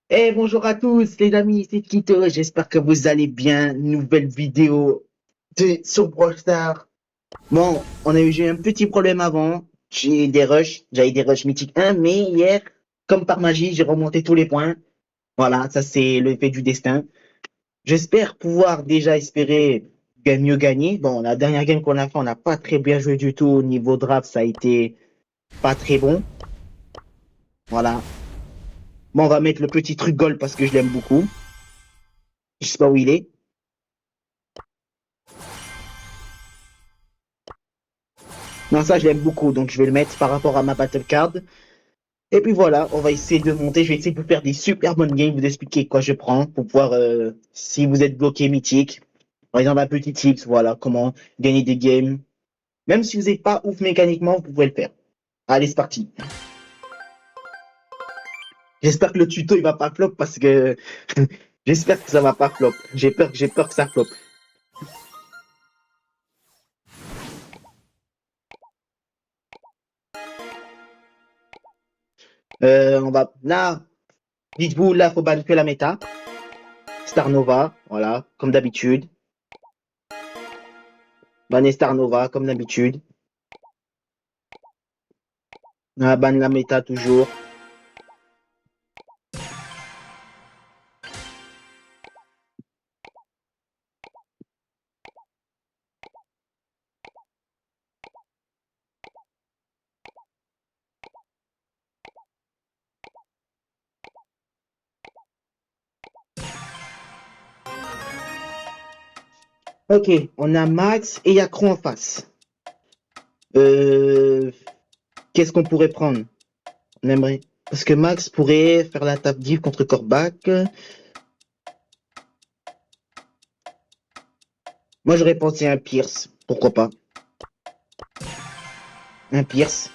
Bonjour à tous les amis, c'est Kito, j'espère que vous allez bien. Nouvelle vidéo sur Brawl Stars. Bon, j'ai eu un petit problème avant, j'avais des rushs mythiques 1, mais hier, comme par magie, j'ai remonté tous les points. Voilà, ça c'est le fait du destin. J'espère pouvoir déjà espérer mieux gagner. Bon, la dernière game qu'on a fait, on n'a pas très bien joué du tout. Au niveau draft, ça a été pas très bon. Voilà. Bon, on va mettre le petit truc gold parce que je l'aime beaucoup. Je sais pas où il est. Non, ça, je l'aime beaucoup, donc je vais le mettre par rapport à ma battle card. Et puis voilà, on va essayer de monter. Je vais essayer de vous faire des super bonnes games, vous expliquer quoi je prends pour pouvoir, si vous êtes bloqué mythique, par exemple, un petit tips, voilà, comment gagner des games. Même si vous n'êtes pas ouf mécaniquement, vous pouvez le faire. Allez, c'est parti. J'espère que le tuto, il va pas flop parce que j'espère que ça va pas flop. J'ai peur que ça flop. Là, dites-vous, là, faut ban que la méta. Star Nova, voilà, comme d'habitude. Banner Star Nova, comme d'habitude. Ban la méta toujours. Ok, on a Max et Yakro en face. Euh, Qu'est-ce qu'on pourrait prendre? On aimerait. Parce que Max pourrait faire la table div contre Kor'bak. Moi, j'aurais pensé à un Pierce. Pourquoi pas? Un Pierce.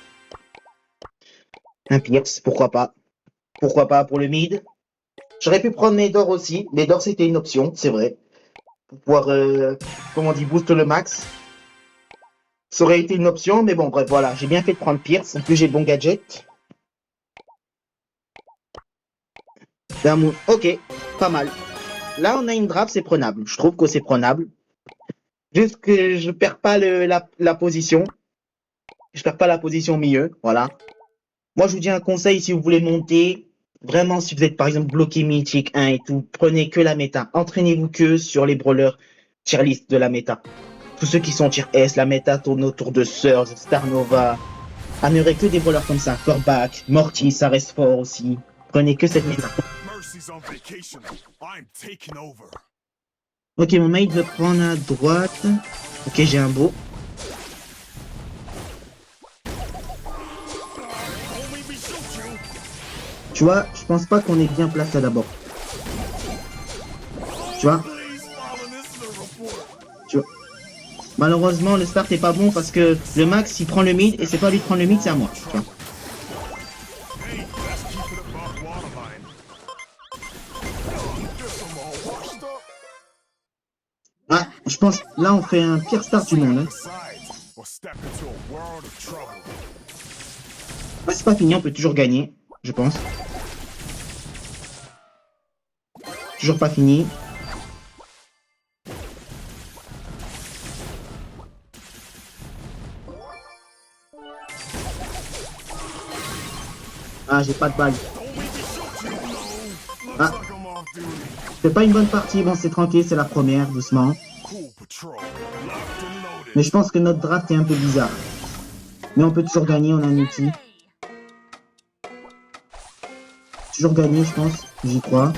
Un Pierce, pourquoi pas? Pourquoi pas pour le mid? J'aurais pu prendre Médor aussi. Médor, c'était une option, c'est vrai. Pour pouvoir, comment on dit, boost le max. Ça aurait été une option, mais bon, bref, voilà. J'ai bien fait de prendre Pierce. En plus, j'ai le bon gadget. Ok, pas mal. Là, on a une draft, c'est prenable. Je trouve que c'est prenable. Juste que je perds pas la position. Je perds pas la position au milieu. Voilà. Moi, je vous dis un conseil si vous voulez monter. Vraiment, si vous êtes par exemple bloqué mythique 1 et tout, prenez que la méta. Entraînez-vous que sur les brawlers tier list de la méta. Tous ceux qui sont tier S, la méta tourne autour de Surge, Starnova. Améliorez que des brawlers comme ça. Corbac, Morty, ça reste fort aussi. Prenez que cette méta. Ok, mon mate veut prendre à droite. Ok, j'ai un beau. Tu vois, je pense pas qu'on est bien placé d'abord. Tu vois, tu vois. Malheureusement, le start est pas bon parce que le max, il prend le mid et c'est pas lui de prendre le mid, c'est à moi. Tu vois. Ah, je pense, là, on fait un pire start du monde. Hein. Ah, c'est pas fini, on peut toujours gagner, je pense. Toujours pas fini. Ah, j'ai pas de balle. Ah, c'est pas une bonne partie. Bon, c'est tranquille, c'est la première, doucement. Mais je pense que notre draft est un peu bizarre. Mais on peut toujours gagner, on a un outil. Toujours gagner, je pense. J'y crois.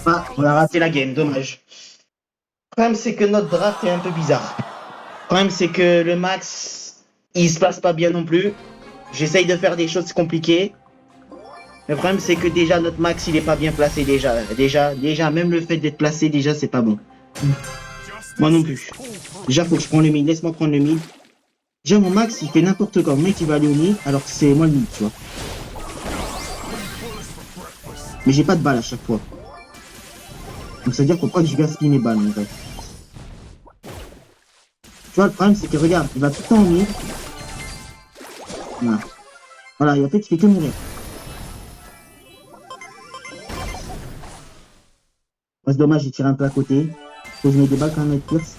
Ah, on a raté la game, dommage. Le problème, c'est que notre draft est un peu bizarre. Le problème, c'est que le max, il se passe pas bien non plus. J'essaye de faire des choses compliquées. Le problème, c'est que déjà, notre max, il est pas bien placé déjà. Déjà, même le fait d'être placé, déjà, c'est pas bon. Moi non plus. Déjà, faut que je prenne le mid. Laisse-moi prendre le mid. Déjà, mon max, il fait n'importe quoi. Mon mec, il va aller au mid, alors que c'est moi le mid, tu vois. Mais j'ai pas de balles à chaque fois. Donc, ça veut dire qu'on croit que je gaspille mes balles, en fait. Tu vois, le problème, c'est que regarde, il va tout le temps en mid. Voilà. Voilà, et en fait, il fait que mourir. C'est dommage, j'ai tiré un peu à côté. Faut que je mets des balles quand même avec Pierce.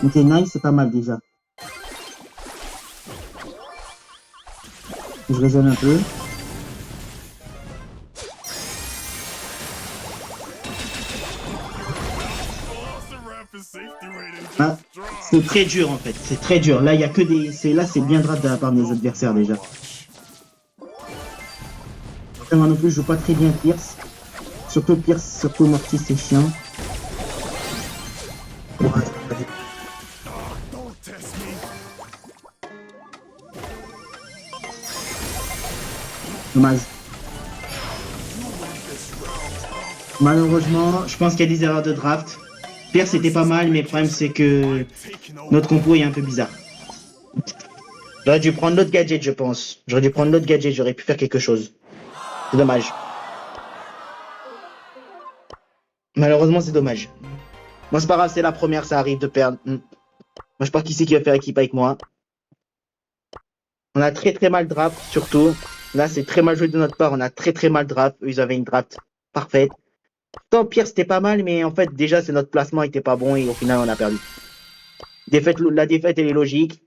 Ok, nice, c'est pas mal déjà. Je raisonne un peu. Ah, c'est très dur en fait, c'est très dur. Là, il y a que des. Là, c'est bien draft de la part de mes adversaires déjà. Moi non plus, je joue pas très bien Pierce. Surtout Morty, c'est chiant. Dommage. Malheureusement, je pense qu'il y a des erreurs de draft. Pierce c'était pas mal, mais le problème c'est que notre compo est un peu bizarre. J'aurais dû prendre l'autre gadget, je pense. J'aurais dû prendre l'autre gadget, j'aurais pu faire quelque chose. C'est dommage. Malheureusement, c'est dommage. Bon, c'est pas grave, c'est la première, ça arrive de perdre. Moi, je sais pas qui c'est qui va faire équipe avec moi. On a très très mal draft, surtout. Là, c'est très mal joué de notre part. On a très très mal draft. Eux, ils avaient une draft parfaite. Tant pire, c'était pas mal, mais en fait, déjà, c'est notre placement était pas bon et au final, on a perdu. La défaite, elle est logique.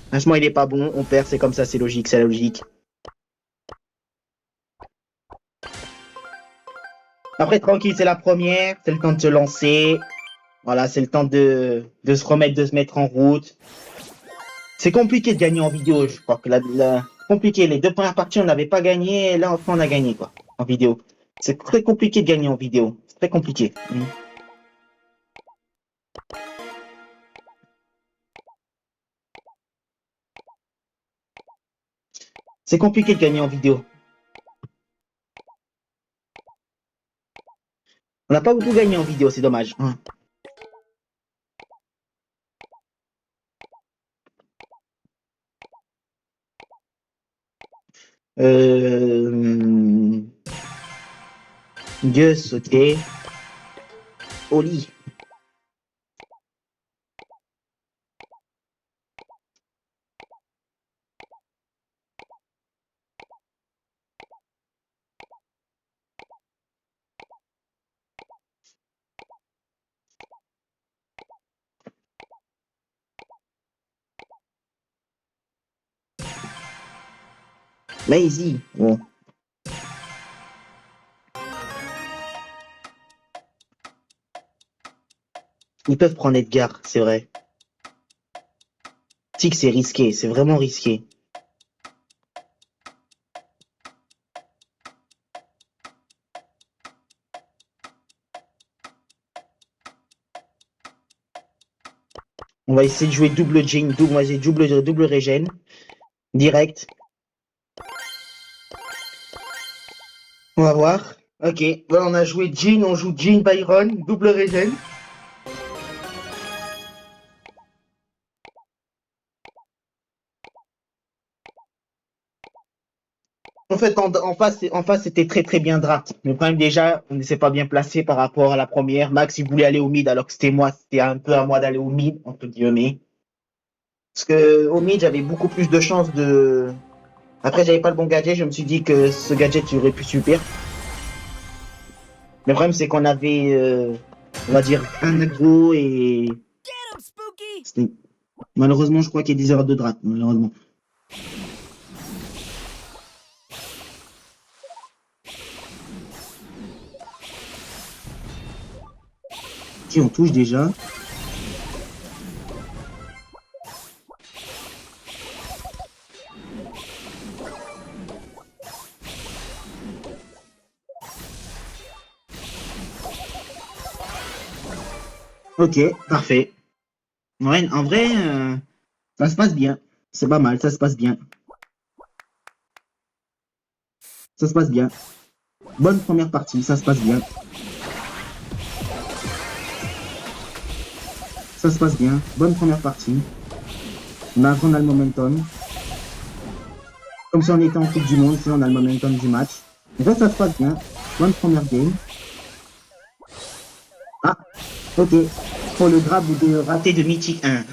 Franchement, il est pas bon. On perd, c'est comme ça, c'est logique, c'est la logique. Après, tranquille, c'est la première. C'est le temps de se lancer. Voilà, c'est le temps de se remettre, de se mettre en route. C'est compliqué de gagner en vidéo, je crois que compliqué. Les deux premières parties, on n'avait pas gagné, et là, enfin, on a gagné, quoi, en vidéo. C'est très compliqué de gagner en vidéo. C'est très compliqué. C'est compliqué de gagner en vidéo. On n'a pas beaucoup gagné en vidéo, c'est dommage. Gus, ok. Oli. Maisie. Bon. Ils peuvent prendre Edgar, c'est vrai. Si que c'est risqué, c'est vraiment risqué. On va essayer de jouer double Jane, double régène. Direct. On va voir. Ok, voilà, on a joué Jean, on joue Jean Byron, double régène. En fait, en face, c'était très très bien draft. Le problème déjà, on ne s'est pas bien placé par rapport à la première. Max, il voulait aller au mid alors que c'était un peu à moi d'aller au mid, entre guillemets. Parce que au mid, j'avais beaucoup plus de chances de. Après, j'avais pas le bon gadget, je me suis dit que ce gadget aurait pu super. Le problème, c'est qu'on avait, on va dire, un aggro et. Malheureusement, je crois qu'il y a des erreurs de draft, malheureusement. Qui on touche déjà. Ok, parfait. Ouais, en vrai, ça se passe bien. C'est pas mal, ça se passe bien. Ça se passe bien. Bonne première partie, ça se passe bien. Ça se passe bien. Bonne première partie. On a le momentum. Comme si on était en Coupe du Monde, si on a le momentum du match. Et ça se passe bien. Bonne première game. Ok. Pour le grab de raté de mythique 1.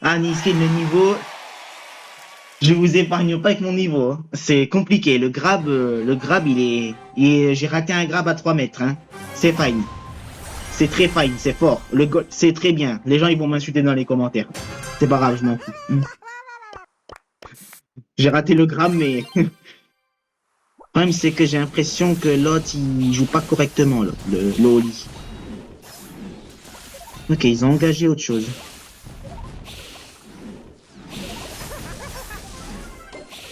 Ah, Niskin, le niveau. Je vous épargne pas avec mon niveau, hein. C'est compliqué. Le grab, j'ai raté un grab à 3 mètres, hein. C'est fine. C'est très fine, c'est fort. C'est très bien. Les gens, ils vont m'insulter dans les commentaires. C'est pas grave, je m'en fous. J'ai raté le grab, mais le problème, c'est que j'ai l'impression que l'autre, il joue pas correctement, là, le Oli. Ok, ils ont engagé autre chose.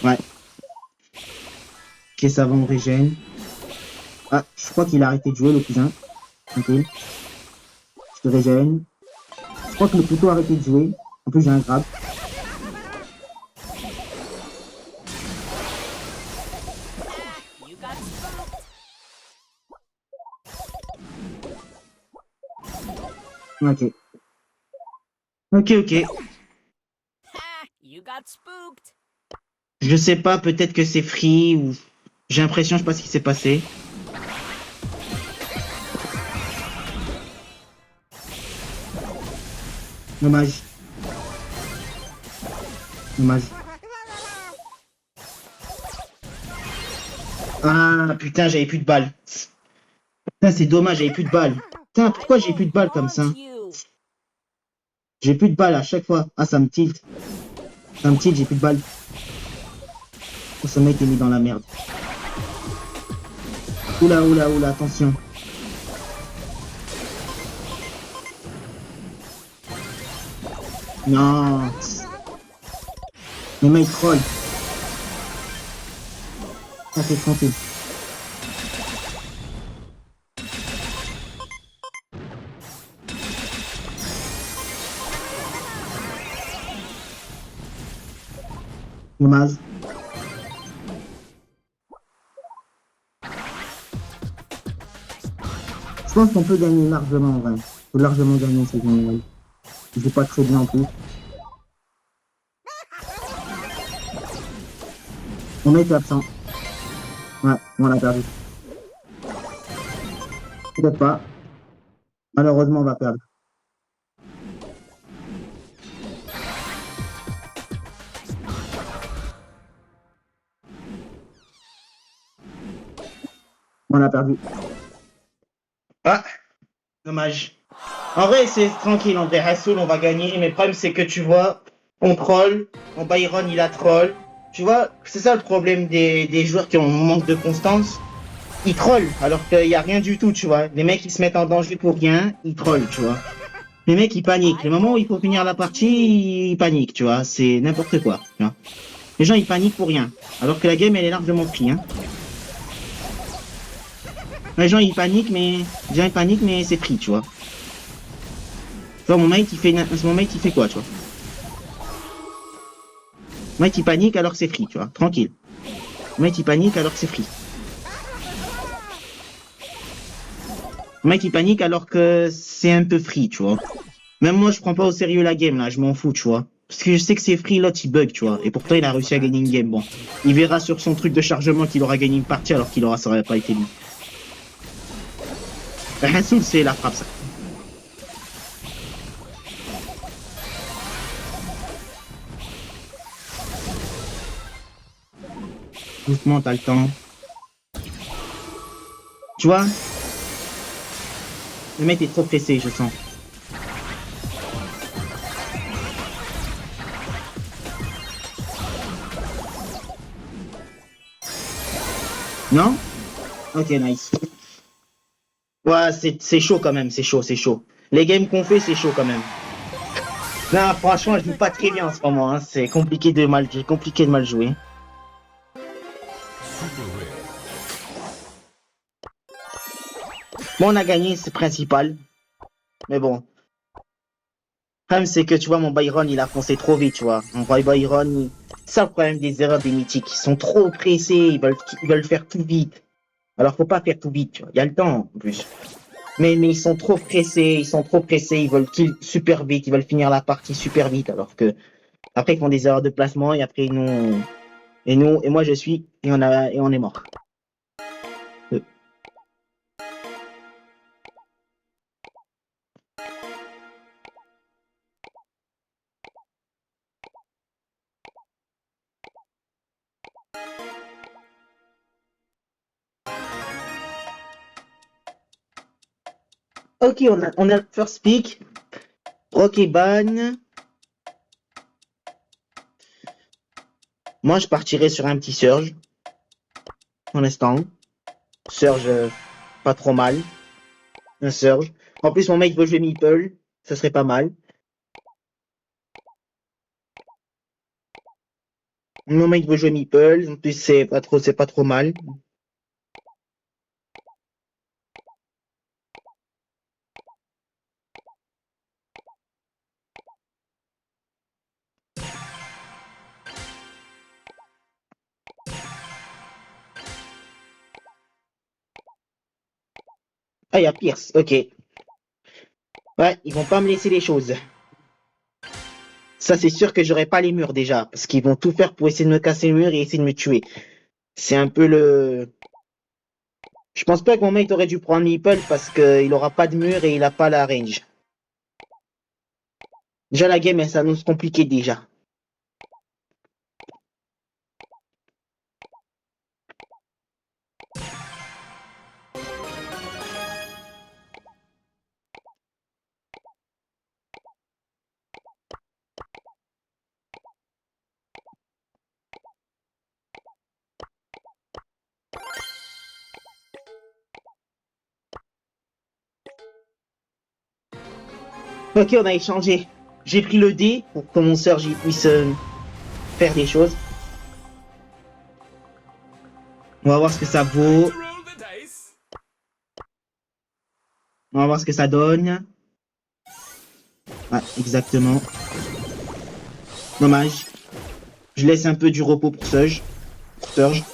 Ouais. Ok, ça va, on régène. Ah, je crois qu'il a arrêté de jouer, le cousin. Tranquille. Je te régène. Je crois que le couteau a arrêté de jouer. En plus, j'ai un grab. Ok. Ok, ok. Je sais pas, peut-être que c'est free ou... J'ai l'impression, je sais pas ce qui s'est passé. Dommage. Dommage. Ah, putain, j'avais plus de balles. Putain, c'est dommage, j'avais plus de balles. Putain, pourquoi j'ai plus de balles comme ça? J'ai plus de balles à chaque fois. Ah, ça me tilt. Ça me tilt, j'ai plus de balles. Oh, ce mec est mis dans la merde. Oula, oula, oula, attention. Non. Le mec troll. Ça fait tranquille. Dommage. Je pense qu'on peut gagner largement en vrai. On peut largement gagner cette game. Je joue pas très bien en plus. Mon mec est absent. Ouais, on l'a perdu. Peut-être pas. Malheureusement, on va perdre. On l'a perdu. Ah, dommage. En vrai, c'est tranquille, en vrai, Hassoul, on va gagner. Mais le problème, c'est que tu vois, on troll. Mon Byron, il a troll. Tu vois, c'est ça le problème des joueurs qui ont un manque de constance. Ils trollent, alors qu'il n'y a rien du tout, tu vois. Les mecs, ils se mettent en danger pour rien, ils trollent, tu vois. Les mecs, ils paniquent. Le moment où il faut finir la partie, ils paniquent, tu vois. C'est n'importe quoi, tu vois. Les gens, ils paniquent pour rien. Alors que la game, elle est largement free, hein. Les gens, ils paniquent, mais c'est free, tu vois. Tu vois, mon mate, il fait quoi, tu vois. Mon mate, il panique alors que c'est free, tu vois. Tranquille. Mon mate, il panique alors que c'est free. Mon mate, il panique alors que c'est un peu free, tu vois. Même moi, je prends pas au sérieux la game, là. Je m'en fous, tu vois. Parce que je sais que c'est free, l'autre, il bug, tu vois. Et pourtant, il a réussi à gagner une game. Bon. Il verra sur son truc de chargement qu'il aura gagné une partie alors ça aurait pas été lui. Hassoul, c'est la frappe, ça. Doucement, t'as le temps. Tu vois? Le mec est trop pressé, je sens. Non? Ok, nice. Ouais, c'est chaud quand même, c'est chaud, c'est chaud. Les games qu'on fait, c'est chaud quand même. Non, franchement, je joue pas très bien en ce moment, hein. C'est compliqué de mal jouer. Bon, on a gagné, c'est principal. Mais bon. Le problème, c'est que tu vois, mon Byron, il a foncé trop vite, tu vois. Mon Byron, c'est ça le problème des erreurs des mythiques. Ils sont trop pressés, ils veulent faire tout vite. Alors, faut pas faire tout vite, tu vois. Il y a le temps, en plus. Mais ils sont trop pressés, ils veulent kill super vite, ils veulent finir la partie super vite, alors que après ils font des erreurs de placement et après et moi je suis et on est mort. Euh, Ok, on a first pick. Rock et ban. Moi, je partirais sur un petit Surge. Pour l'instant. Surge, pas trop mal. Un Surge. En plus, mon mec veut jouer Meeple. Ça serait pas mal. Mon mec veut jouer Meeple. En plus, c'est pas trop mal. Ah, il y a Pierce. Ok. Ouais, ils vont pas me laisser les choses. Ça, c'est sûr que j'aurai pas les murs déjà. Parce qu'ils vont tout faire pour essayer de me casser le mur et essayer de me tuer. C'est un peu le... Je pense pas que mon mec aurait dû prendre Meeple parce qu'il aura pas de mur et il a pas la range. Déjà, la game, elle s'annonce compliquée déjà. Ok, on a échangé. J'ai pris le dé pour que mon Surge puisse faire des choses. On va voir ce que ça vaut. On va voir ce que ça donne. Ouais, exactement. Dommage. Je laisse un peu du repos pour Surge. Surge.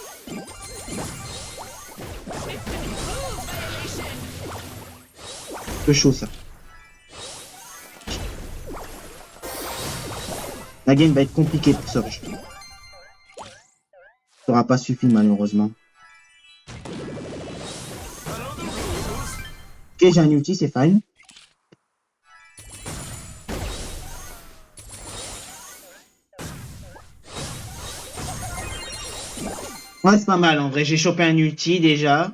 Un peu chaud ça. La game va être compliquée pour Surge. Ça n'aura pas suffi malheureusement. Ok, j'ai un ulti, c'est fine. Ouais, c'est pas mal en vrai. J'ai chopé un ulti déjà.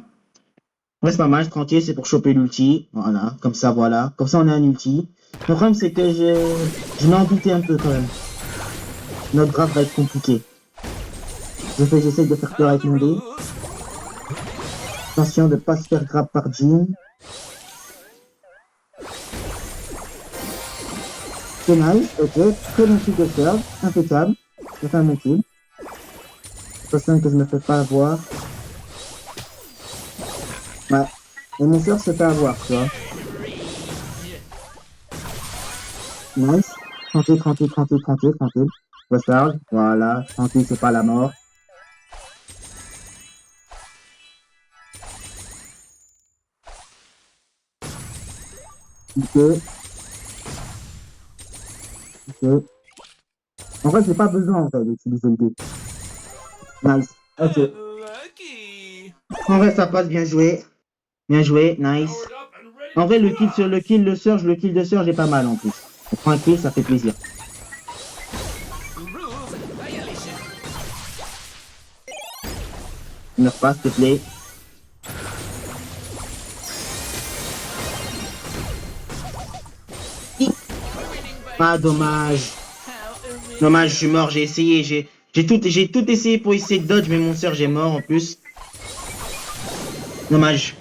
Ouais, c'est pas mal. Tranquille, c'est pour choper l'ulti. Voilà, comme ça, voilà. Comme ça, on a un ulti. Le problème, c'est que je m'en doutais un peu quand même. Notre draft va être compliqué. J'essaie de faire peur avec mon dé. Attention de ne pas se faire grab par Jean. C'est nice, ok. Très bon kill de serve. Impeccable. Je fais un bon kill. Attention que je me fais pas avoir. Ouais. Et mon serve se fait avoir, tu vois. Nice. Tranquille, tranquille, tranquille, tranquille, tranquille. Recharge. Voilà. Tranquille, c'est pas la mort. Ok. Ok. En vrai, j'ai pas besoin en fait d'utiliser le dé. Nice. Ok. En vrai, ça passe, bien joué. Bien joué, nice. En vrai, le kill sur le kill, le kill de Surge est pas mal en plus. On prend un kill, ça fait plaisir. Meurs pas, s'il te plaît. Ah, dommage. Dommage, je suis mort, j'ai essayé, j'ai tout essayé pour essayer de dodge, mais mon Surge est mort en plus. Dommage.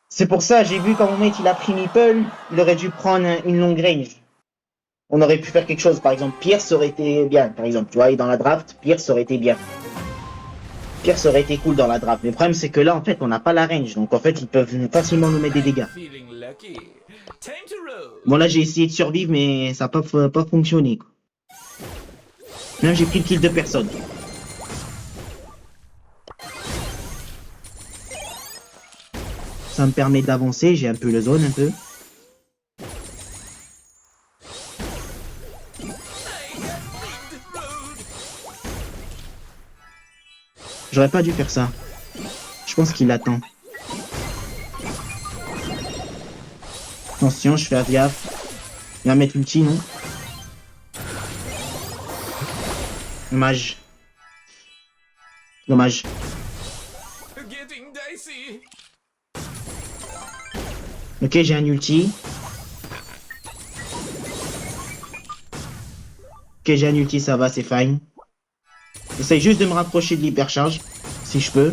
C'est pour ça, j'ai vu quand mon mec il a pris Meeple, il aurait dû prendre une longue range. On aurait pu faire quelque chose, par exemple, Pierce aurait été bien, par exemple, tu vois, et dans la draft, Pierce aurait été bien. Pierce aurait été cool dans la draft. Mais le problème, c'est que là, en fait, on n'a pas la range. Donc, en fait, ils peuvent facilement nous mettre des dégâts. Bon, là, j'ai essayé de survivre, mais ça n'a pas fonctionné. Quoi. Même j'ai pris le kill de personne. Ça me permet d'avancer. J'ai un peu le zone, un peu. J'aurais pas dû faire ça. Je pense qu'il attend. Attention, je fais gaffe. Il va mettre l'ulti, non? Dommage. Dommage. Ok, j'ai un ulti. Ok, j'ai un ulti, ça va, c'est fine. J'essaye juste de me rapprocher de l'hypercharge, si je peux.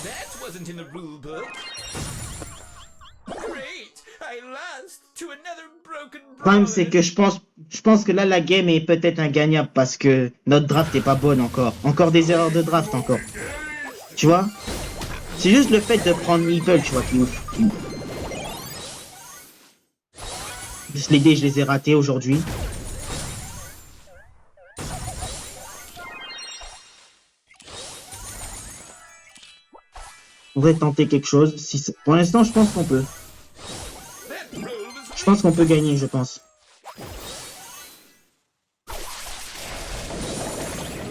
That wasn't in the rule book. Great! I lost to another broken Le problème, c'est promise. que je pense que là, la game est peut-être ingagnable parce que notre draft est pas bonne encore. Encore des erreurs de draft, encore. Tu vois? C'est juste le fait de prendre Meeple, tu vois, qui ouf. Juste les dés, je les ai ratés aujourd'hui. On devrait tenter quelque chose. Si pour l'instant, je pense qu'on peut. That rule was Je pense qu'on peut gagner, je pense.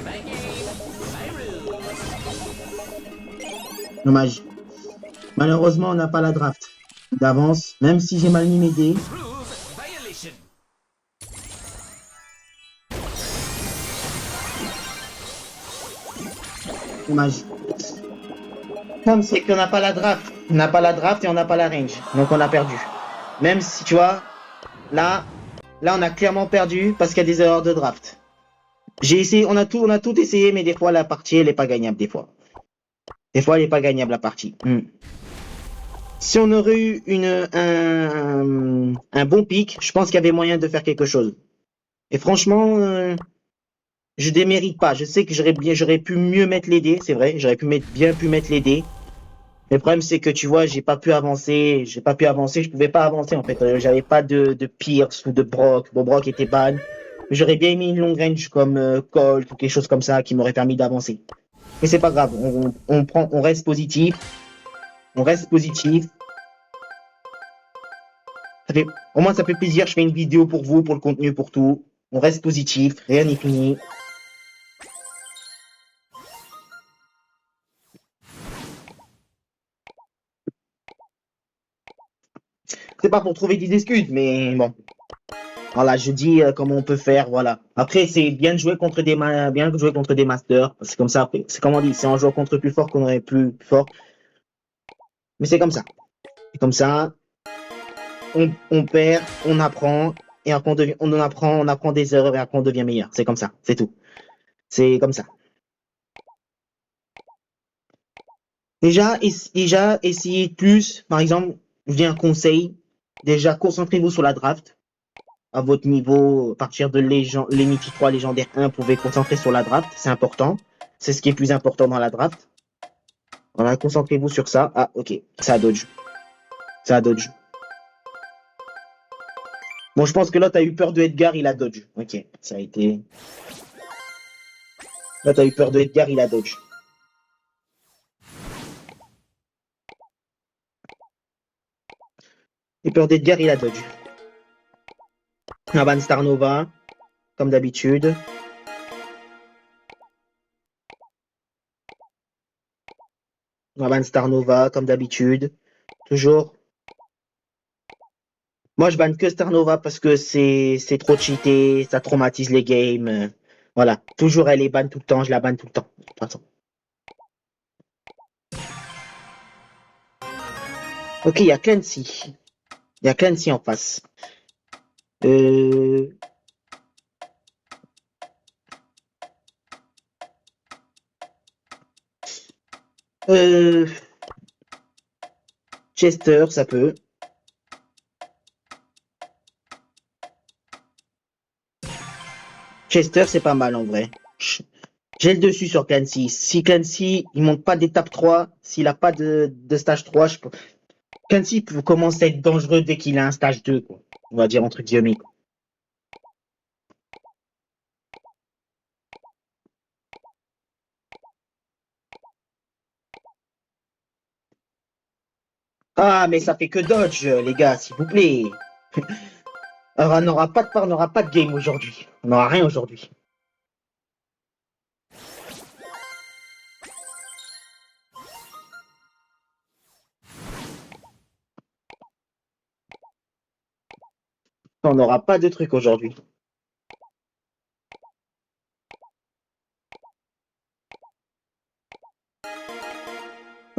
my game, my rules. Dommage. Malheureusement, on n'a pas la draft d'avance, même si j'ai mal mis mes dés. Rules violation. Dommage. Comme c'est qu'on n'a pas la draft. On n'a pas la draft et on n'a pas la range. Donc on a perdu. Même si, tu vois, là, on a clairement perdu parce qu'il y a des erreurs de draft. J'ai essayé, on a tout essayé, mais des fois la partie elle est pas gagnable des fois. Des fois elle est pas gagnable la partie. Si on aurait eu un bon pic, je pense qu'il y avait moyen de faire quelque chose. Et franchement, je démérite pas. Je sais que j'aurais pu mieux mettre les dés, c'est vrai. Bien pu mettre les dés. Mais le problème c'est que tu vois, j'ai pas pu avancer. J'ai pas pu avancer. Je pouvais pas avancer en fait. J'avais pas de Pierce ou de Brock. Bon, Brock était ban. Mais j'aurais bien aimé une long range comme Colt ou quelque chose comme ça qui m'aurait permis d'avancer. Mais c'est pas grave. On reste positif. On reste positif. Au moins ça fait plaisir. Je fais une vidéo pour vous, pour le contenu, pour tout. On reste positif. Rien n'est fini. C'est pas pour trouver des excuses, mais bon. Voilà, je dis comment on peut faire, voilà. Après, c'est bien de jouer contre bien de jouer contre des masters. C'est comme ça, après. C'est comme on dit, c'est en jouant contre plus fort qu'on aurait plus fort. Mais c'est comme ça. C'est comme ça. On perd, on apprend, et après on apprend des erreurs et après on devient meilleur. C'est comme ça, c'est tout. C'est comme ça. Déjà, essayez plus, par exemple, je dis un conseil. Déjà, concentrez-vous sur la draft. À votre niveau, à partir de l'Enity 3 légendaire 1, vous pouvez concentrer sur la draft, c'est important. C'est ce qui est plus important dans la draft. Voilà, concentrez-vous sur ça. Ah, ok, ça a dodge. Ça a dodge. Bon, je pense que là, t'as eu peur de Edgar, il a dodge. Ok, ça a été... Là, t'as eu peur de Edgar, il a dodge. Et peur d'Edgar, il a dodge. Avan Star Nova, comme d'habitude. Avan Star Nova, comme d'habitude. Toujours. Moi, je banne que Star Nova parce que c'est trop cheaté, ça traumatise les games. Voilà. Toujours, elle est ban tout le temps, je la banne tout le temps. De toute façon. Ok, il y a Clancy. Il y a Clancy en face. Euh... Euh... Chester, ça peut. Chester, c'est pas mal en vrai. J'ai le dessus sur Clancy. Si Clancy, il monte pas d'étape 3, s'il a pas de stage 3, Clancy peut commencer à être dangereux dès qu'il a un stage 2, quoi. On va dire entre guillemets. Ah, mais ça fait que dodge, les gars, s'il vous plaît. Alors, on n'aura pas de game aujourd'hui. On n'aura rien aujourd'hui. On n'aura pas de truc aujourd'hui.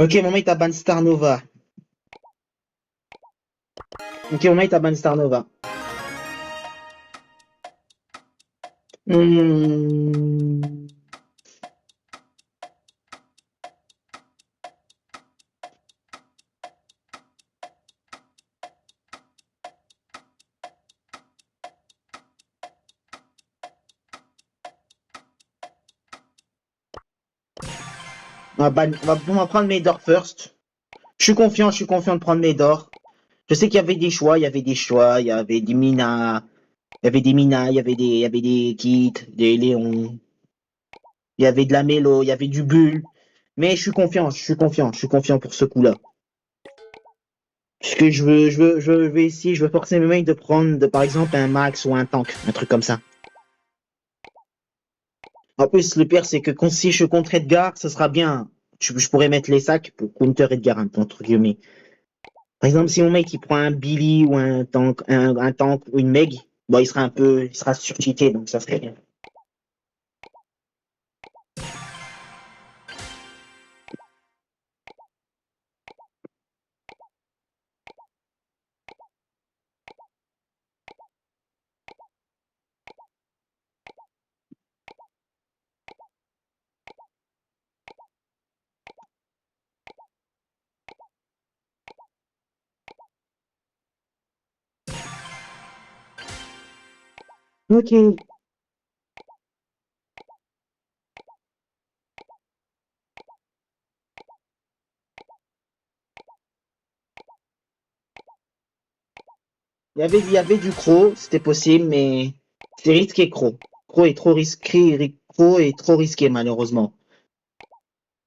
Ok, mon mate a ban Star Nova. Ok, mon mate a ban Star Nova. Hmm. On va prendre Maydor first. Je suis confiant de prendre Maydor. Je sais qu'il y avait des choix, il y avait des choix, il y avait des Mina, il y avait des Mina, il y avait des Kit, des Léon, il y avait de la Mélo, il y avait du Bull. Mais je suis confiant pour ce coup-là. Parce que je vais essayer, je veux forcer mes mains de prendre, par exemple, un Max ou un tank, un truc comme ça. En plus, le pire, c'est que si je contre Edgar, ce sera bien. Je pourrais mettre les sacs pour counter Edgar, un peu, entre guillemets. Par exemple, si mon mec il prend un Billy ou un tank ou une Meg, bon, il sera surcheaté, donc ça serait bien. Ok. Il y avait du Croc, c'était possible, mais c'est risqué, Croc. Croc est trop risqué, malheureusement.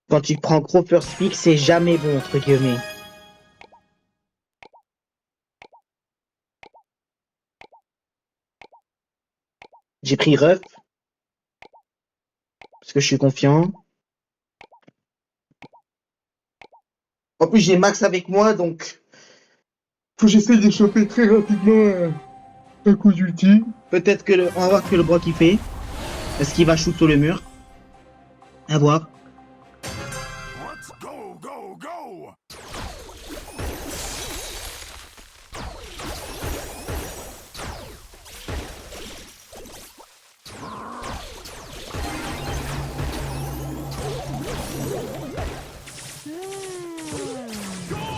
Quand tu prends Croc first pick, c'est jamais bon, entre guillemets. J'ai pris Ruff, parce que je suis confiant. En plus, j'ai Max avec moi, donc faut que j'essaie de choper très rapidement un coup d'ulti. Peut-être que on va voir que le Brock il fait. Est-ce qu'il va shoot sur le mur? À voir. Let's go, go, go!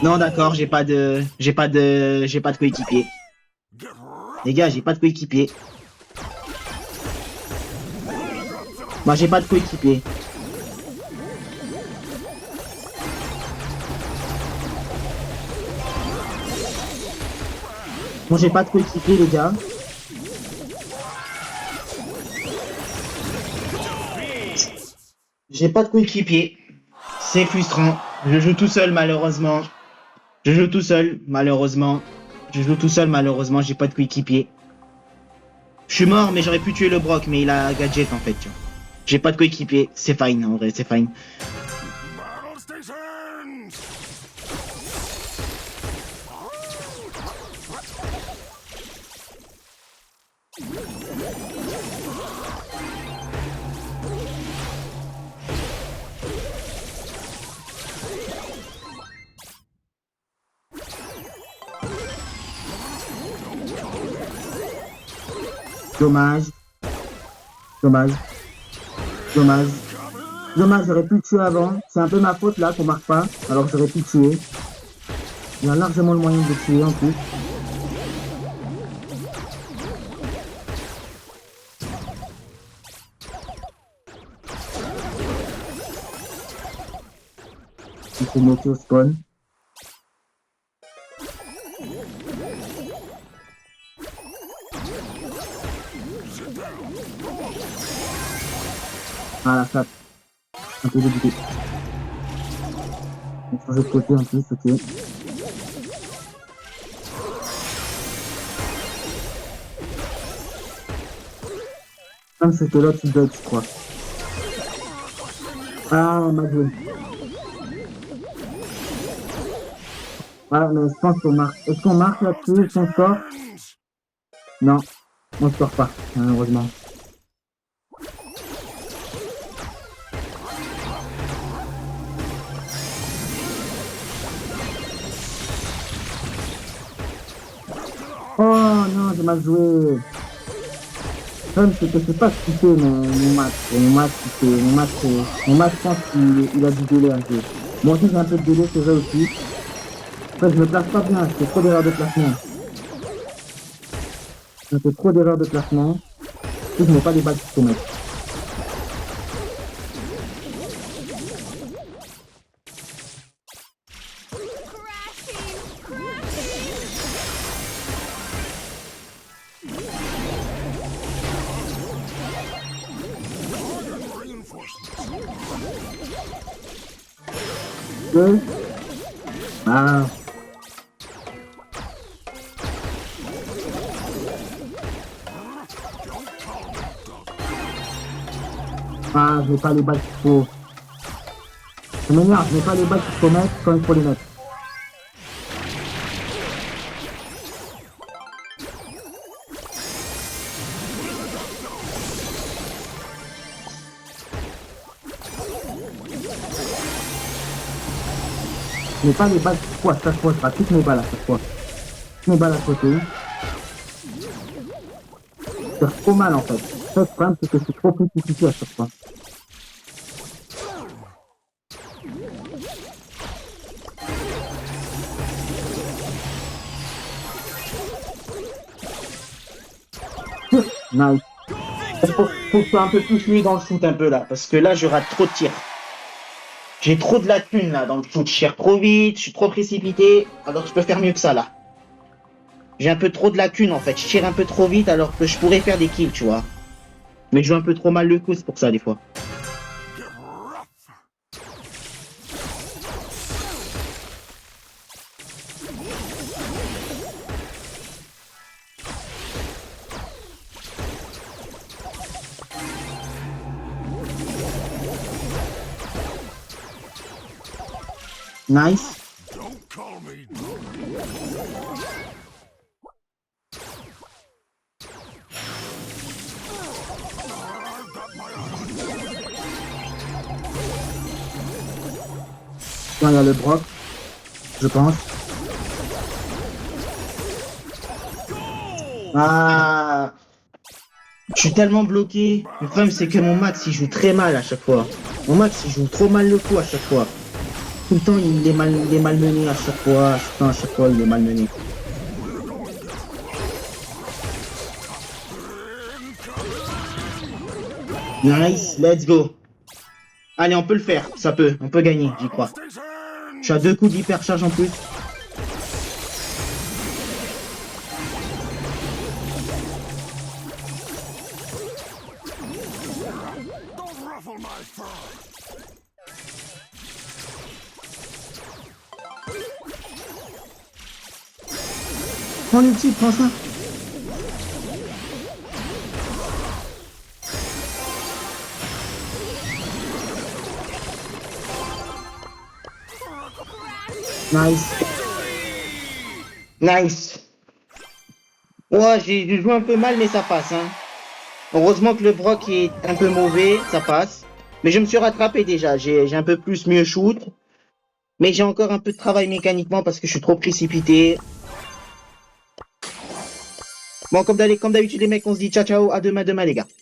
Non, d'accord, j'ai pas de coéquipier. Get Les gars, j'ai pas de coéquipier. Moi, j'ai pas de coéquipier. Moi, j'ai pas de coéquipier, les gars. J'ai pas de coéquipier. C'est frustrant. Je joue tout seul, malheureusement. Je joue tout seul, malheureusement. Je joue tout seul, malheureusement. J'ai pas de coéquipier. Je suis mort, mais j'aurais pu tuer le Brock, mais il a gadget, en fait. Tu vois. J'ai pas de coéquipier. C'est fine, en vrai, c'est fine. battle stations! Dommage. Dommage. Dommage. Dommage, j'aurais pu le tuer avant. C'est un peu ma faute là qu'on marque pas. Alors j'aurais pu le tuer. Il y a largement le moyen de le tuer en plus. Il faut monter au spawn. Voilà, ça. Un peu débuté. On va changer de côté en plus, ok. Comme c'était là, tu dodge, je crois. Ah, on m'a joué. Ah, mais je pense qu'on marque. Est-ce qu'on marque là-dessus? Est-ce qu'on sort? Non, on sort pas, malheureusement. Oh non, j'ai mal joué. Le problème, c'est que c'est pas ce qu'il fait, mon match. Mon match, je pense qu'il a du délai un peu. Moi aussi, j'ai un peu de délai, c'est vrai aussi. Après, je me place pas bien, je fais trop d'erreurs de placement. Je fais trop d'erreurs de placement. Et je mets pas les balles qu'il faut mettre. Deux. Ah. Ah, je n'ai pas les balles qu'il faut. Ça m'énerve, je n'ai pas les balles qu'il faut mettre quand il faut les mettre. Je n'ai pas les balles qu'il faut à chaque fois, je rate toutes mes balles à chaque fois. Toutes mes balles à côté. C'est trop mal en fait. Ça, le problème, c'est que c'est trop précipité à chaque fois. Nice. Faut que je sois un peu plus fluide dans le shoot un peu là, parce que là je rate trop de tirs. J'ai trop de lacunes là dans le shoot, je tire trop vite, je suis trop précipité, alors que je peux faire mieux que ça là. J'ai un peu trop de lacunes en fait, je tire un peu trop vite alors que je pourrais faire des kills, tu vois. Mais je joue un peu trop mal le coup, c'est pour ça des fois. Get rough. Nice. Don't call me. I've got my eye. Là, il y a le Brock, je pense. Ah, je suis tellement bloqué. Le problème c'est que mon Max il joue très mal à chaque fois. Mon Max il joue trop mal le coup à chaque fois. Tout le temps il est malmené à chaque fois. À chaque fois il est malmené. Nice, let's go. Allez, on peut le faire, ça peut, on peut gagner, j'y crois. Station. Je suis à 2 coups d'hypercharge en plus. Don't ruffle my fur. Prends l'ulti, prends ça. Nice. Nice. Ouais, j'ai joué un peu mal, mais ça passe. Hein. Heureusement que le Brock est un peu mauvais, ça passe. Mais je me suis rattrapé déjà. J'ai un peu plus mieux shoot. Mais j'ai encore un peu de travail mécaniquement parce que je suis trop précipité. Bon, comme d'habitude, les mecs, on se dit ciao ciao, à demain les gars.